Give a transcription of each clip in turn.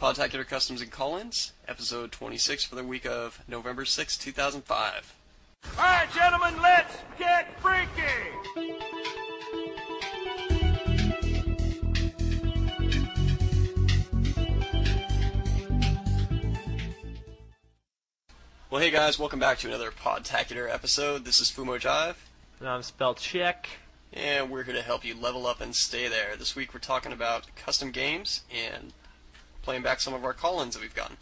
Podtacular Customs and Call-Ins, episode 26 for the week of November 6, 2005. Alright, gentlemen, let's get freaky! Well, hey guys, welcome back to another Podtacular episode. This is Jive. And I'm SpelChek. And we're here to help you level up and stay there. This week we're talking about custom games and playing back some of our call-ins that we've gotten.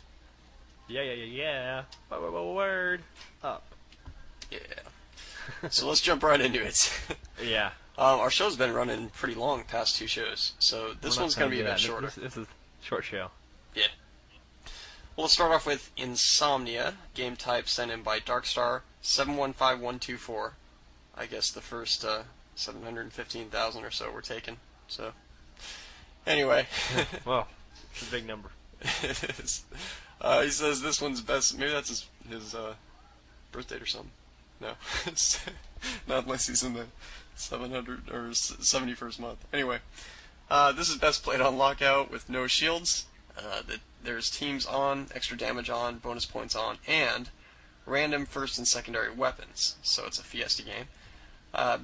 Yeah. Word up. Yeah. So let's jump right into it. Yeah. Our show's been running pretty long, past two shows, so this one's going to be a bit shorter. This is a short show. Yeah. Well, let's start off with Insomnia, game type sent in by Darkstar715124. I guess the first 715,000 or so were taken. So, anyway. Well, it's a big number. It is. He says this one's best. Maybe that's his birth date or something. No, not unless he's in the 700 or 71st month. Anyway, this is best played on lockout with no shields. There's teams on, extra damage on, bonus points on, and random first and secondary weapons. So it's a Fiesta game.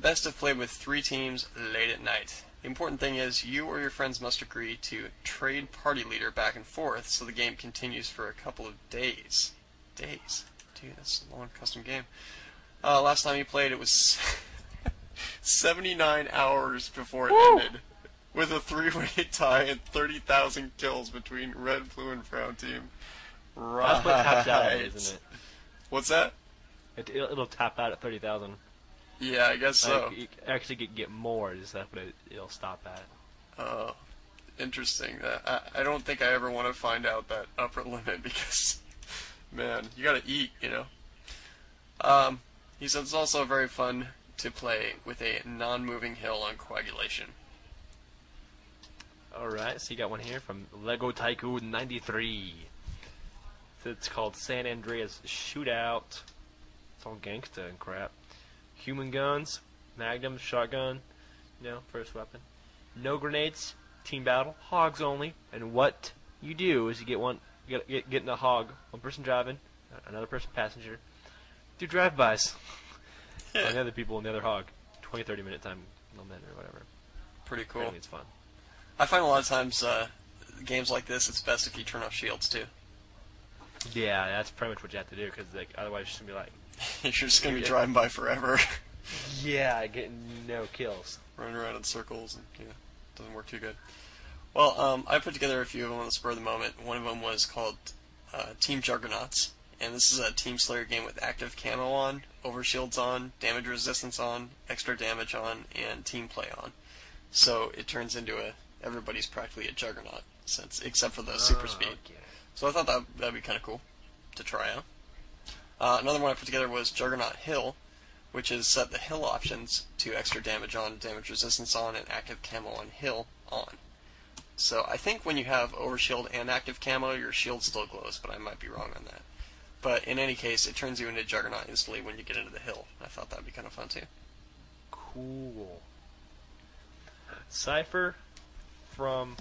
Best if played with 3 teams late at night. The important thing is you or your friends must agree to trade party leader back and forth so the game continues for a couple of days. Days? Dude, that's a long custom game. Last time you played it was 79 hours before it ended, with a 3-way tie and 30,000 kills between Red, Blue, and Brown team. Right. That's what taps out at, isn't it? What's that? It'll tap out at 30,000. Yeah, I guess so. You actually get more, is that what it'll stop at? Oh, interesting. I don't think I ever want to find out that upper limit because, man, you gotta eat, you know. He says it's also very fun to play with a non-moving hill on coagulation. Alright, so you got one here from Lego Tycoon 93. So it's called San Andreas Shootout. It's all gangsta and crap. Human guns, magnum, shotgun, first weapon. No grenades, team battle, hogs only. And what you do is you get in the hog, one person driving, another person passenger. Do drive-bys on the other people in the other hog. 20-30 minute time limit or whatever. Pretty cool. Apparently it's fun. I find a lot of times games like this, it's best if you turn off shields too. Yeah, that's pretty much what you have to do because otherwise you're just gonna be like. You're just gonna be driving by forever. Yeah, getting no kills. Running around in circles and doesn't work too good. Well, I put together a few of them on the spur of the moment. One of them was called Team Juggernauts. And this is a Team Slayer game with active camo on, overshields on, damage resistance on, extra damage on, and team play on. So it turns into everybody's practically a Juggernaut, except for the super speed. Okay. So I thought that'd be kind of cool to try out. Another one I put together was Juggernaut Hill, which is set the hill options to extra damage on, damage resistance on, and active camo on hill on. So I think when you have overshield and active camo, your shield still glows, but I might be wrong on that. But in any case, it turns you into Juggernaut instantly when you get into the hill. I thought that'd be kind of fun too. Cool. Cypher from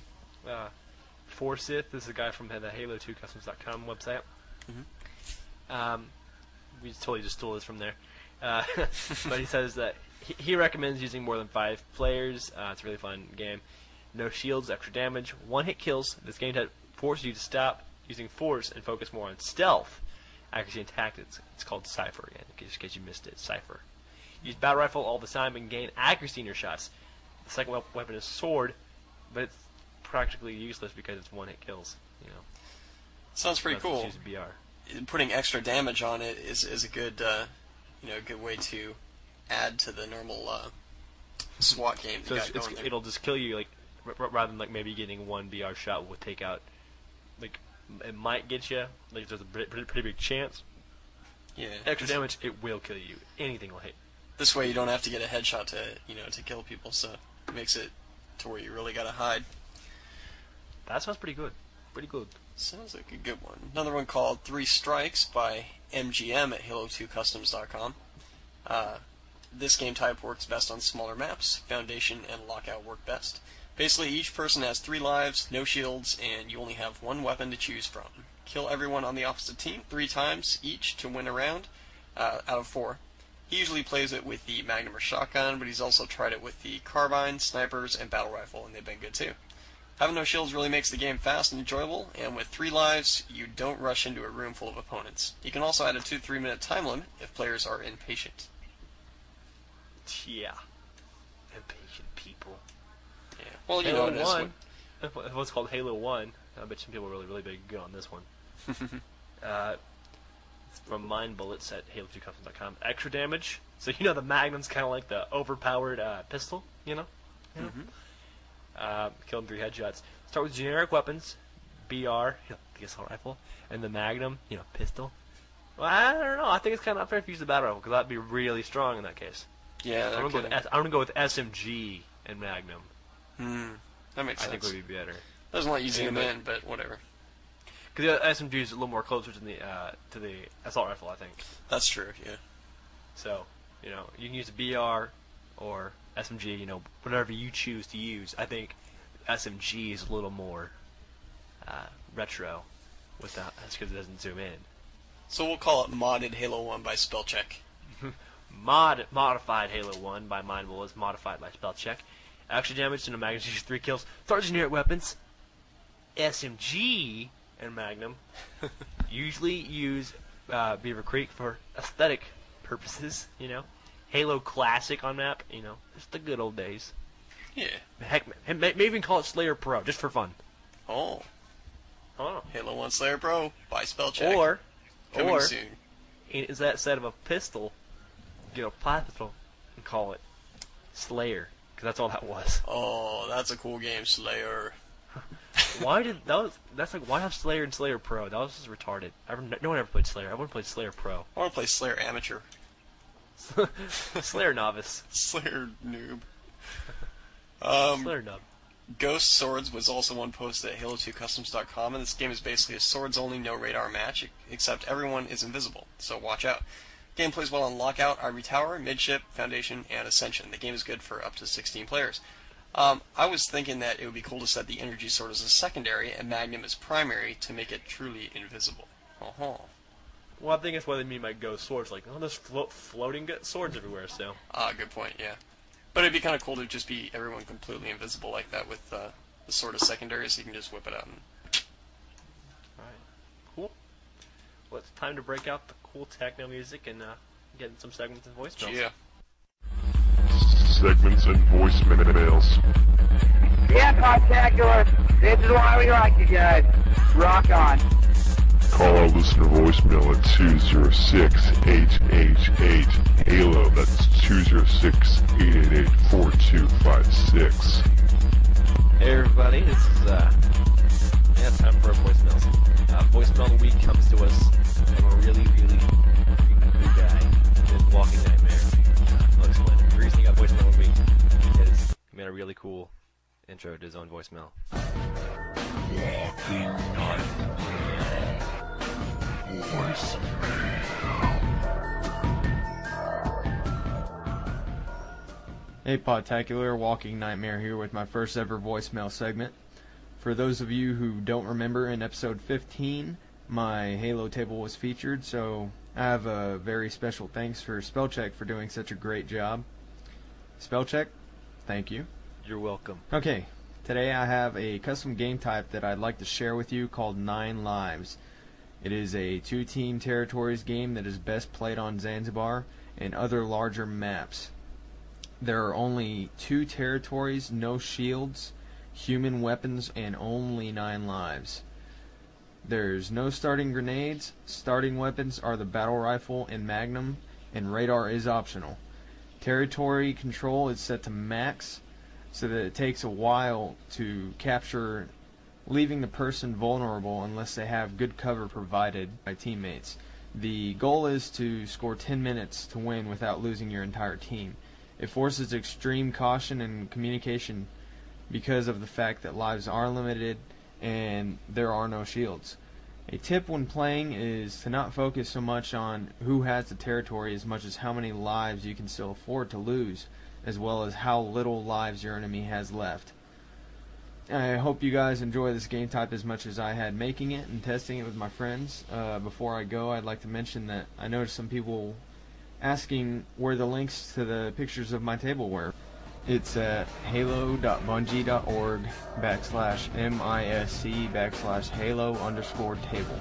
Forsyth. This is a guy from the Halo2Customs.com website. We totally just stole this from there. But he says that he recommends using more than 5 players. It's a really fun game. No shields, extra damage, 1-hit kills. This game forces you to stop using force and focus more on stealth, accuracy, and tactics. It's called Cypher again, in case you missed it. Cypher. Use battle rifle all the time and gain accuracy in your shots. The second weapon is sword, but it's practically useless because it's 1-hit kills. Sounds pretty cool. Use BR. Putting extra damage on it is a good good way to add to the normal SWAT game. So it'll just kill you rather than maybe getting 1 BR shot will take out. It might get you. There's a pretty big chance. Yeah. Extra damage, it will kill you. Anything will hit. This way you don't have to get a headshot to kill people. So it makes it to where you really gotta hide. That sounds pretty good. Pretty good. Sounds like a good one. Another one called 3 Strikes by MGM at Halo2Customs.com. This game type works best on smaller maps. Foundation and Lockout work best. Basically, each person has 3 lives, no shields, and you only have 1 weapon to choose from. Kill everyone on the opposite team 3 times each to win a round out of 4. He usually plays it with the Magnum or shotgun, but he's also tried it with the carbine, snipers, and battle rifle, and they've been good too. Having no shields really makes the game fast and enjoyable, and with 3 lives, you don't rush into a room full of opponents. You can also add a 2-3 minute time limit if players are impatient. Yeah. Impatient people. Yeah. Well, you Halo know, 1. What's called Halo 1. I bet some people are really good on this one. It's from Mind Bullets at Halo2Customs.com. Extra damage. So you know the Magnum's kind of like the overpowered pistol, you know? Killing 3 headshots. Start with generic weapons, BR, the assault rifle, and the Magnum, pistol. Well, I don't know. I think it's kind of unfair if you use the battle rifle because that'd be really strong in that case. Yeah, I'm gonna go with SMG and Magnum. That makes sense. I think would be better. Doesn't like using them in, but whatever. Because the SMG is a little more closer to the assault rifle, I think. That's true. Yeah. So you can use a BR or SMG. Whatever you choose to use. I think SMG is a little more retro. That's because it doesn't zoom in. So we'll call it modded Halo 1 by SpelChek. Modified Halo 1 by Mind Bullets, modified by SpelChek. Extra damage and a Magnum 3 kills. Start generic weapons. SMG and Magnum usually use Beaver Creek for aesthetic purposes. Halo Classic on map. It's the good old days. Yeah. Heck, maybe even call it Slayer Pro just for fun. Oh. Oh. Halo 1 Slayer Pro by SpelChek. Coming soon. Instead of a pistol, get a pistol and call it Slayer, because that's all that was. Oh, that's a cool game, Slayer. Why have Slayer and Slayer Pro? That was just retarded. No one ever played Slayer. I want to play Slayer Pro. I want to play Slayer Amateur. Slayer Novice. Slayer Noob. Slayer Nub. Ghost Swords was also one posted at Halo2Customs.com, and this game is basically a swords-only no-radar match, except everyone is invisible, so watch out. Game plays well on Lockout, Ivory Tower, Midship, Foundation, and Ascension. The game is good for up to 16 players. I was thinking that it would be cool to set the Energy Sword as a secondary and Magnum as primary to make it truly invisible. Well, I think that's what they mean by ghost swords. Like, there's floating swords everywhere, so. Good point, yeah. But it'd be kind of cool to just be everyone completely invisible like that with the sword as secondary, so you can just whip it out. Alright, cool. Well, it's time to break out the cool techno music and get in some segments and voicemails. Yeah. Segments and voicemails. Yeah, Podtacular. This is why we like you guys. Rock on. Call our listener voicemail at 206-888-HALO. That's 206-888-4256. Hey everybody, this is it's time for our voicemails. Voicemail of the week comes to us from a really cool guy in Walking Nightmare. I'll explain. The reason he got voicemail of the week is he made a really cool intro to his own voicemail. Walking Nightmare. Hey Podtacular, Walking Nightmare here with my first ever voicemail segment. For those of you who don't remember, in episode 15, my Halo table was featured, so I have a very special thanks for SpelChek for doing such a great job. SpelChek, thank you. You're welcome. Okay, today I have a custom game type that I'd like to share with you called 9 Lives. It is a 2-team territories game that is best played on Zanzibar and other larger maps. There are only 2 territories, no shields, human weapons, and only 9 lives. There's no starting grenades. Starting weapons are the battle rifle and Magnum, and radar is optional. Territory control is set to max, so that it takes a while to capture, leaving the person vulnerable unless they have good cover provided by teammates. The goal is to score 10 minutes to win without losing your entire team. It forces extreme caution and communication because of the fact that lives are limited and there are no shields. A tip when playing is to not focus so much on who has the territory as much as how many lives you can still afford to lose, as well as how little lives your enemy has left. I hope you guys enjoy this game type as much as I had making it and testing it with my friends. Before I go, I'd like to mention that I noticed some people asking where the links to the pictures of my table were. It's at halo.bungie.org/MISC/halo_table.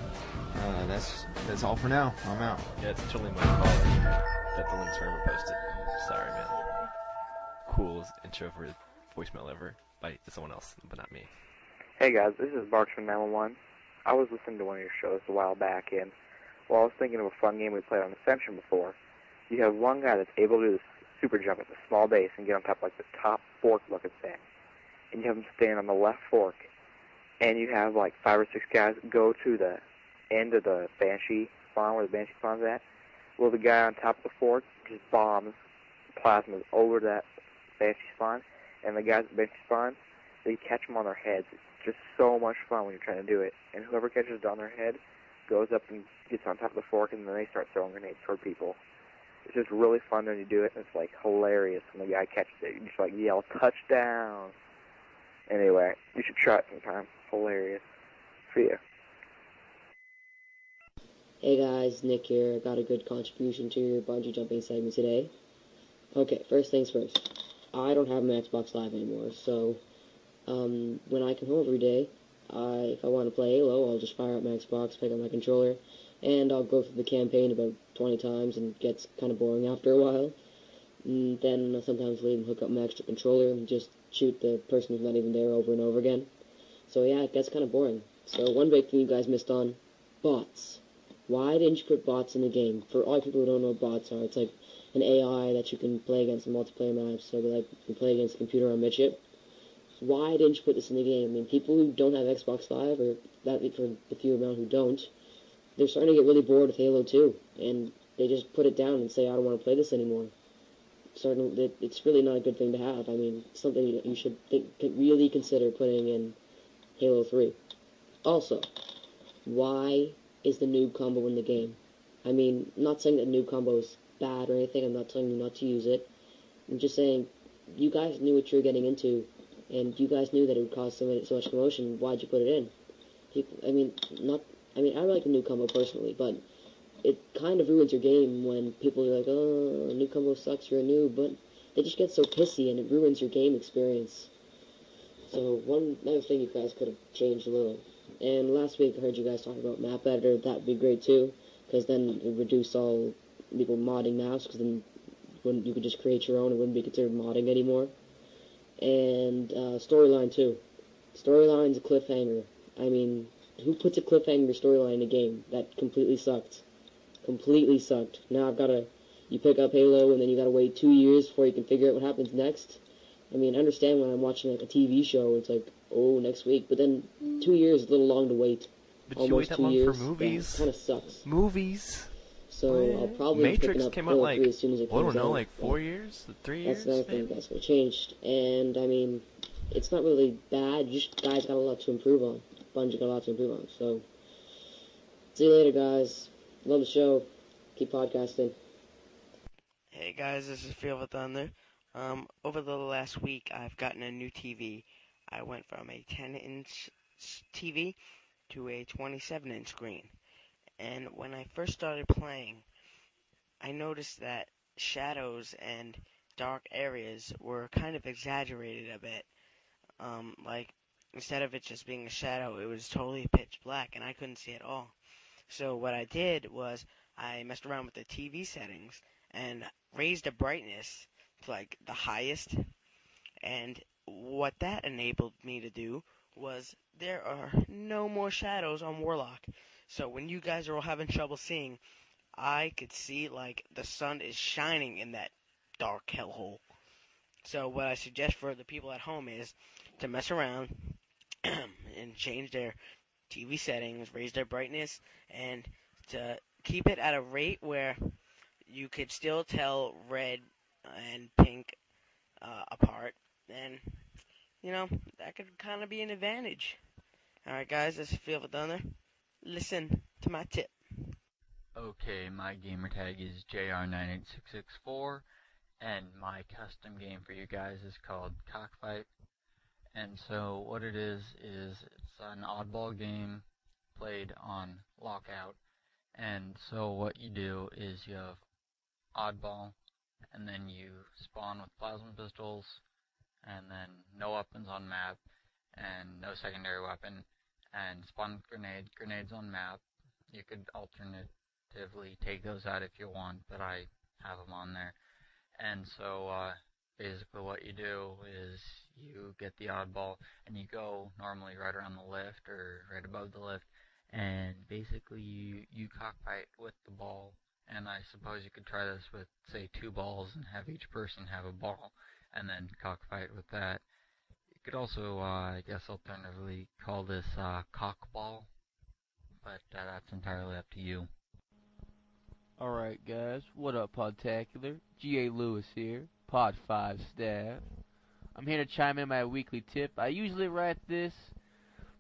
That's all for now. I'm out. Yeah, it's totally my fault that the links are ever posted. Sorry, man. Coolest intro for voicemail ever by someone else, but not me. Hey guys, this is Barks from 911. I was listening to one of your shows a while back, and I was thinking of a fun game we played on Ascension before. You have one guy that's able to do this super jump at the small base and get on top of like the top fork looking thing. And you have him stand on the left fork, and you have like 5 or 6 guys go to the end of the Banshee spawn, where the Banshee spawn's at. Well, the guy on top of the fork just bombs plasmas over that Banshee spawn, and the guys at the Banshee spawn, they catch them on their heads. It's just so much fun when you're trying to do it. And whoever catches it on their head goes up and gets on top of the fork, and then they start throwing grenades toward people. It's just really fun when you do it, and it's like hilarious when the guy catches it. You just like yell, touchdown. Anyway, you should try it sometime. Hilarious. See ya. Hey guys, Nick here. I got a good contribution to your bungee jumping segment today. Okay, first things first. I don't have my Xbox Live anymore, so when I come home every day, if I want to play Halo, I'll just fire up my Xbox, pick up my controller, and I'll go through the campaign about 20 times, and it gets kind of boring after a while. And then I'll sometimes leave and hook up my extra controller and just shoot the person who's not even there over and over again. So yeah, it gets kind of boring. So one big thing you guys missed on, bots. Why didn't you put bots in the game? For all people who don't know what bots are, it's like an AI that you can play against in multiplayer maps, so like you can play against a computer on midship. Why didn't you put this in the game? I mean, people who don't have Xbox Live, or that for the few amount who don't, they're starting to get really bored with Halo 2, and they just put it down and say, I don't want to play this anymore. It's really not a good thing to have. I mean, it's something that you should really consider putting in Halo 3. Also, why is the noob combo in the game? I mean, I'm not saying that noob combo is bad or anything. I'm not telling you not to use it. I'm just saying, you guys knew what you were getting into, and you guys knew that it would cause so much commotion. Why'd you put it in? I like the noob combo personally, but it kind of ruins your game when people are like, oh, noob combo sucks, you're a noob, but they just get so pissy and it ruins your game experience. So another thing you guys could have changed a little. And last week I heard you guys talk about map editor. That would be great too, because then it would reduce all people modding maps, because then you could just create your own. It wouldn't be considered modding anymore. And storyline too. Storyline's a cliffhanger. I mean, who puts a cliffhanger storyline in a game? That completely sucked. Completely sucked. Now you pick up Halo and then you gotta wait 2 years before you can figure out what happens next. I mean, I understand when I'm watching like a TV show, it's like, oh, next week, but then 2 years is a little long to wait. But almost you wait that 2 long years. for movies? That kind of sucks. Movies? So I'll probably Matrix pick up came out Halo like, 3 as soon as it I comes don't know, out, like 4 years? 3 years? That's another thing that's been changed. And I mean, it's not really bad. You guys got a lot to improve on. Bungie got a lot to improve on. So, see you later, guys. Love the show. Keep podcasting. Hey guys, this is Feel the Thunder. Over the last week, I've gotten a new TV. I went from a 10-inch TV to a 27-inch screen. And when I first started playing, I noticed that shadows and dark areas were kind of exaggerated a bit. Like, instead of it just being a shadow, it was totally pitch black, and I couldn't see at all. So what I did was I messed around with the TV settings and raised the brightness to like the highest, and what that enabled me to do was there are no more shadows on Warlock. So when you guys are all having trouble seeing, I could see like the sun is shining in that dark hellhole. So what I suggest for the people at home is to mess around and change their TV settings, raise their brightness, and to keep it at a rate where you could still tell red and pink apart. And, you know, that could kind of be an advantage. Alright guys, this is Feel the Thunder. Listen to my tip. Okay, my gamertag is JR98664, and my custom game for you guys is called Cockfight. And so what it is it's an oddball game played on lockout. And so what you do is you have oddball, and then you spawn with plasma pistols, and then no weapons on map, and no secondary weapon, and spawn grenades on map. You could alternatively take those out if you want, but I have them on there. And so basically what you do is you get the oddball, and you go normally right around the lift or right above the lift, and basically you cockfight with the ball. And I suppose you could try this with, say, 2 balls and have each person have a ball, and then cockfight with that. You could also, I guess, alternatively call this cockball, but that's entirely up to you. Alright guys, what up Podtacular? G.A. Lewis here, Pod 5 staff. I'm here to chime in my weekly tip. I usually write this,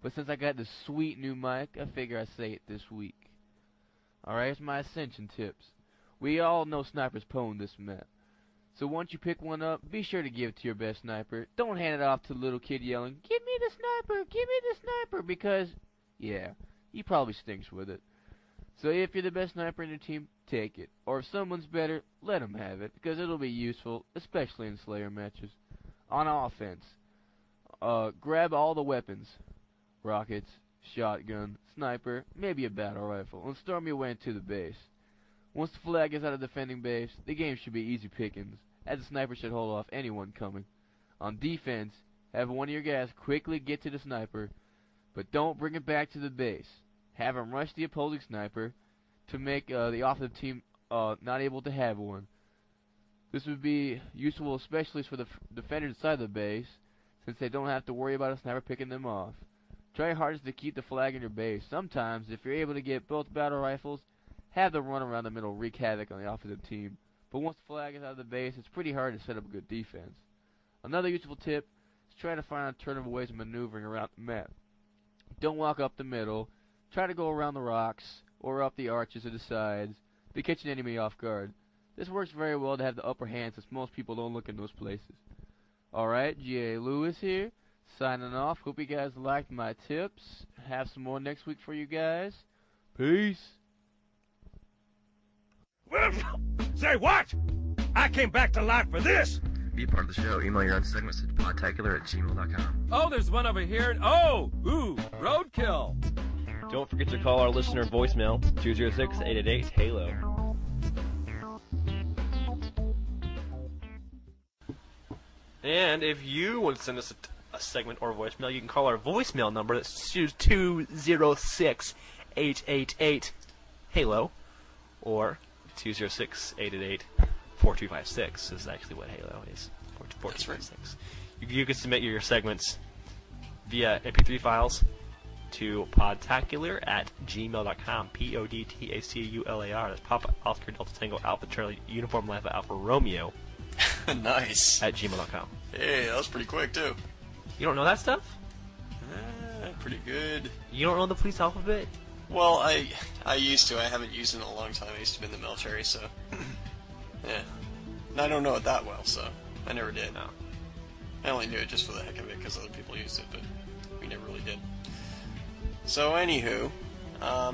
but since I got this sweet new mic, I figure I'd say it this week. Alright, here's my ascension tips. We all know snipers pwn this map. So once you pick one up, be sure to give it to your best sniper. Don't hand it off to the little kid yelling, "Give me the sniper! Give me the sniper!" because, yeah, he probably stinks with it. So if you're the best sniper in your team, take it. Or if someone's better, let them have it, because it'll be useful, especially in Slayer matches. On offense, grab all the weapons. Rockets, shotgun, sniper, maybe a battle rifle, and storm your way into the base. Once the flag is out of defending base, the game should be easy pickings, as the sniper should hold off anyone coming. On defense, have one of your guys quickly get to the sniper, but don't bring it back to the base. Have him rush the opposing sniper to make the offensive team not able to have one. This would be useful especially for the defenders inside the base, since they don't have to worry about a sniper picking them off. Try your hardest to keep the flag in your base. Sometimes, if you're able to get both battle rifles, have them run around the middle, wreak havoc on the offensive team. But once the flag is out of the base, it's pretty hard to set up a good defense. Another useful tip is try to find alternative ways of maneuvering around the map. Don't walk up the middle. Try to go around the rocks, or up the arches or the sides, to catch an enemy off guard. This works very well to have the upper hand, since most people don't look in those places. Alright, G.A. Lewis here, signing off. Hope you guys liked my tips. Have some more next week for you guys. Peace. Say what? I came back to life for this! Be a part of the show. Email your own segments to podtacular@gmail.com. Oh, there's one over here. Oh, ooh, roadkill. Don't forget to call our listener voicemail, 206-888-HALO. And if you want to send us a segment or voicemail, you can call our voicemail number. That's 206-888-HALO, or 206-888-4256 is actually what HALO is. 4256. You can submit your segments via MP3 files to podtacular@gmail.com. Podtacular. That's Papa Oscar Delta Tango Alpha Charlie Uniform Lava Alpha Romeo. Nice. @gmail.com. Hey, that was pretty quick too. You don't know that stuff? Pretty good. You don't know the police alphabet? Well, I used to. I haven't used it in a long time. I used to be in the military, so yeah. And I don't know it that well, so I never did. No. I only knew it just for the heck of it because other people used it, but we never really did. So anywho,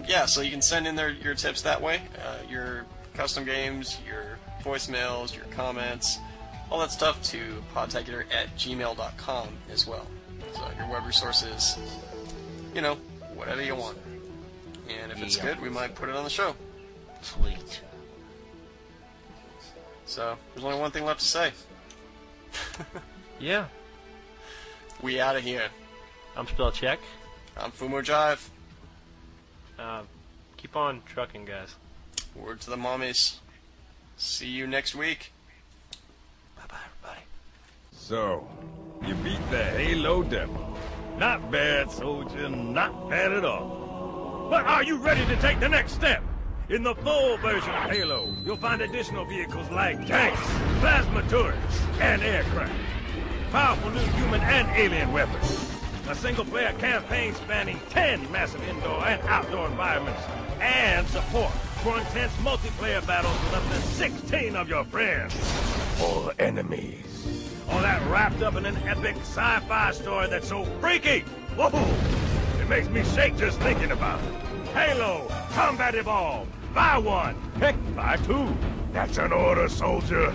yeah. So you can send in your tips that way. Your custom games, your voicemails, your comments, all that stuff to podtacular@gmail.com as well. So your web resources, you know, whatever you want. And if it's good, we might put it on the show. Sweet. So, there's only one thing left to say. Yeah. We out of here. I'm SpelChek. I'm Fumo Jive. Keep on trucking, guys. Word to the mommies. See you next week. Bye-bye, everybody. So, you beat the Halo Devil. Not bad, soldier, not bad at all. But are you ready to take the next step? In the full version of Halo, you'll find additional vehicles like tanks, plasma turrets, and aircraft. Powerful new human and alien weapons. A single-player campaign spanning 10 massive indoor and outdoor environments. And support for intense multiplayer battles with up to 16 of your friends. Or enemies. All that wrapped up in an epic sci-fi story that's so freaky. Whoa! It makes me shake just thinking about it. Halo, Combat Evolved. Buy one. Heck, buy two. That's an order, soldier.